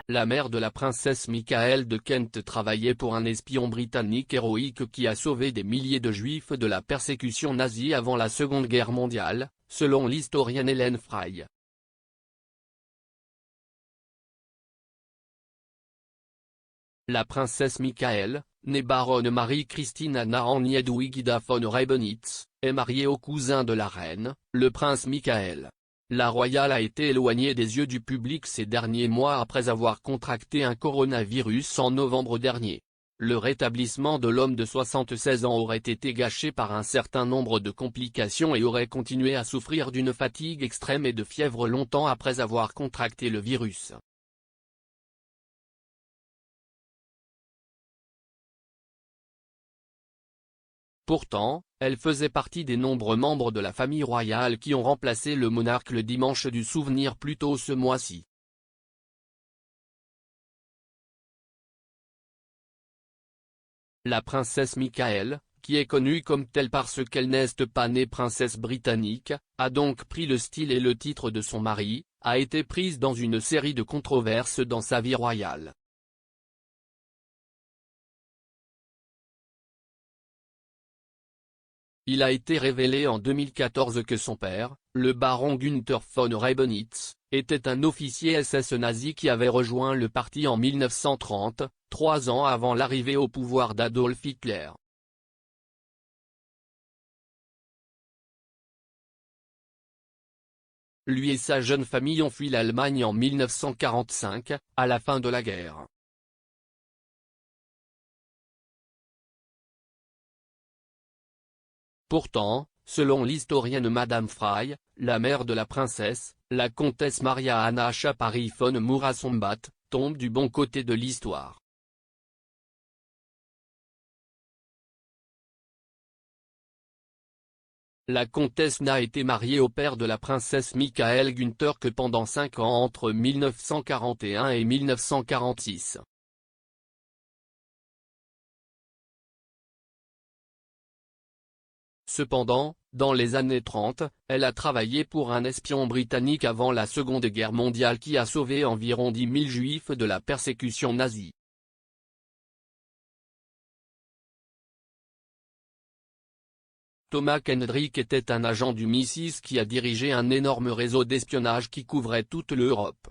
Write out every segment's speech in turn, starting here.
la mère de la princesse Michael de Kent travaillait pour un espion britannique héroïque qui a sauvé des milliers de juifs de la persécution nazie avant la Seconde Guerre mondiale, selon l'historienne Hélène Fry. La princesse Michael, née baronne Marie-Christine Anna Annie Hedwigida von Reibnitz, est mariée au cousin de la reine, le prince Michael. La royale a été éloignée des yeux du public ces derniers mois après avoir contracté un coronavirus en novembre dernier. Le rétablissement de l'homme de 76 ans aurait été gâché par un certain nombre de complications et aurait continué à souffrir d'une fatigue extrême et de fièvre longtemps après avoir contracté le virus. Pourtant, elle faisait partie des nombreux membres de la famille royale qui ont remplacé le monarque le dimanche du souvenir plus tôt ce mois-ci. La princesse Michael, qui est connue comme telle parce qu'elle n'est pas née princesse britannique, a donc pris le style et le titre de son mari, a été prise dans une série de controverses dans sa vie royale. Il a été révélé en 2014 que son père, le baron Günther von Reibnitz, était un officier SS nazi qui avait rejoint le parti en 1930, 3 ans avant l'arrivée au pouvoir d'Adolf Hitler. Lui et sa jeune famille ont fui l'Allemagne en 1945, à la fin de la guerre. Pourtant, selon l'historienne Madame Fry, la mère de la princesse, la comtesse Maria Anna Schapari von Murasombat, tombe du bon côté de l'histoire. La comtesse n'a été mariée au père de la princesse Michael Günther que pendant 5 ans entre 1941 et 1946. Cependant, dans les années 30, elle a travaillé pour un espion britannique avant la Seconde Guerre mondiale qui a sauvé environ 10 000 juifs de la persécution nazie. Thomas Kendrick était un agent du MI6 qui a dirigé un énorme réseau d'espionnage qui couvrait toute l'Europe.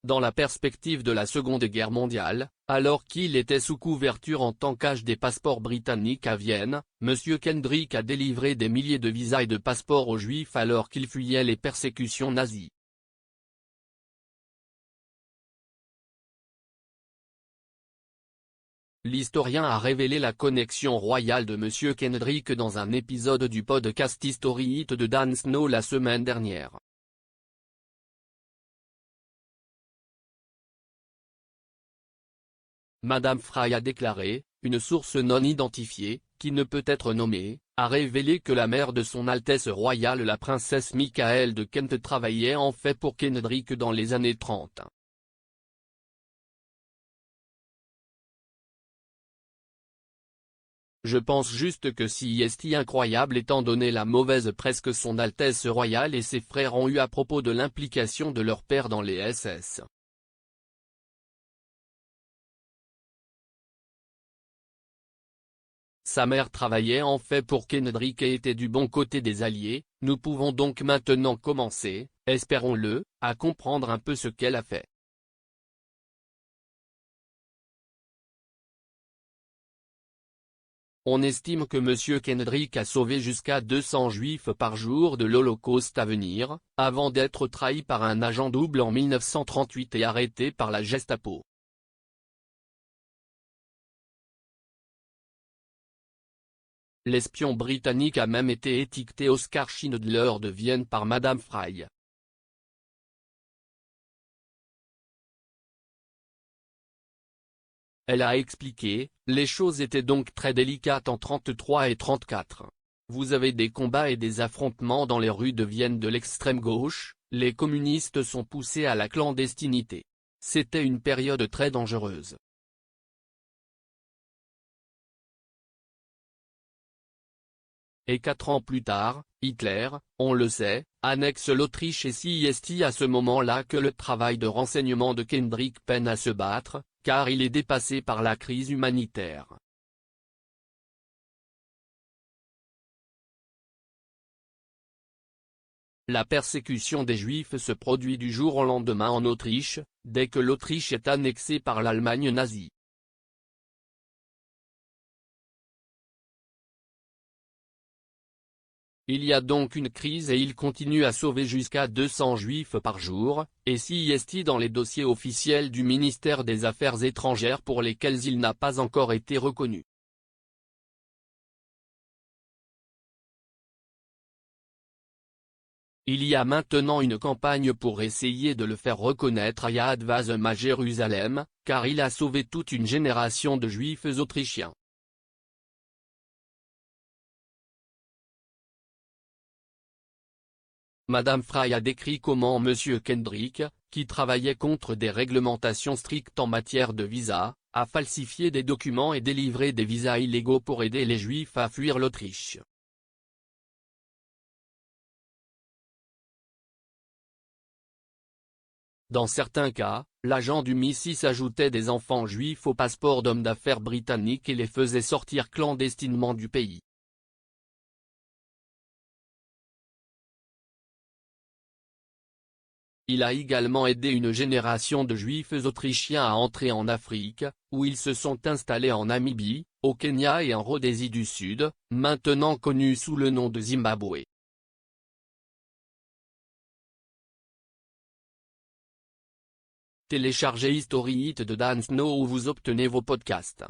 Dans la perspective de la Seconde Guerre mondiale, alors qu'il était sous couverture en tant qu'agent des passeports britanniques à Vienne, M. Kendrick a délivré des milliers de visas et de passeports aux Juifs alors qu'ils fuyaient les persécutions nazies. L'historien a révélé la connexion royale de M. Kendrick dans un épisode du podcast History Hit de Dan Snow la semaine dernière. Madame Fry a déclaré, une source non identifiée, qui ne peut être nommée, a révélé que la mère de son Altesse royale la princesse Michael de Kent travaillait en fait pour Kendrick dans les années 30. Je pense juste que si est incroyable étant donné la mauvaise presse que son Altesse royale et ses frères ont eu à propos de l'implication de leur père dans les SS. Sa mère travaillait en fait pour Kendrick et était du bon côté des Alliés, nous pouvons donc maintenant commencer, espérons-le, à comprendre un peu ce qu'elle a fait. On estime que M. Kendrick a sauvé jusqu'à 200 juifs par jour de l'Holocauste à venir, avant d'être trahi par un agent double en 1938 et arrêté par la Gestapo. L'espion britannique a même été étiqueté Oscar Schindler de Vienne par Madame Fry. Elle a expliqué, les choses étaient donc très délicates en 33 et 34. Vous avez des combats et des affrontements dans les rues de Vienne de l'extrême gauche, les communistes sont poussés à la clandestinité. C'était une période très dangereuse. Et 4 ans plus tard, Hitler, on le sait, annexe l'Autriche et c'est à ce moment-là que le travail de renseignement de Kendrick peine à se battre, car il est dépassé par la crise humanitaire. La persécution des Juifs se produit du jour au lendemain en Autriche, dès que l'Autriche est annexée par l'Allemagne nazie. Il y a donc une crise et il continue à sauver jusqu'à 200 Juifs par jour, et c'est dans les dossiers officiels du ministère des Affaires étrangères pour lesquels il n'a pas encore été reconnu. Il y a maintenant une campagne pour essayer de le faire reconnaître à Yad Vashem à Jérusalem, car il a sauvé toute une génération de Juifs autrichiens. Madame Frey a décrit comment M. Kendrick, qui travaillait contre des réglementations strictes en matière de visa, a falsifié des documents et délivré des visas illégaux pour aider les Juifs à fuir l'Autriche. Dans certains cas, l'agent du MI6 ajoutait des enfants juifs au passeport d'hommes d'affaires britanniques et les faisait sortir clandestinement du pays. Il a également aidé une génération de Juifs autrichiens à entrer en Afrique, où ils se sont installés en Namibie, au Kenya et en Rhodésie du Sud, maintenant connus sous le nom de Zimbabwe. Téléchargez History Hit de Dan Snow où vous obtenez vos podcasts.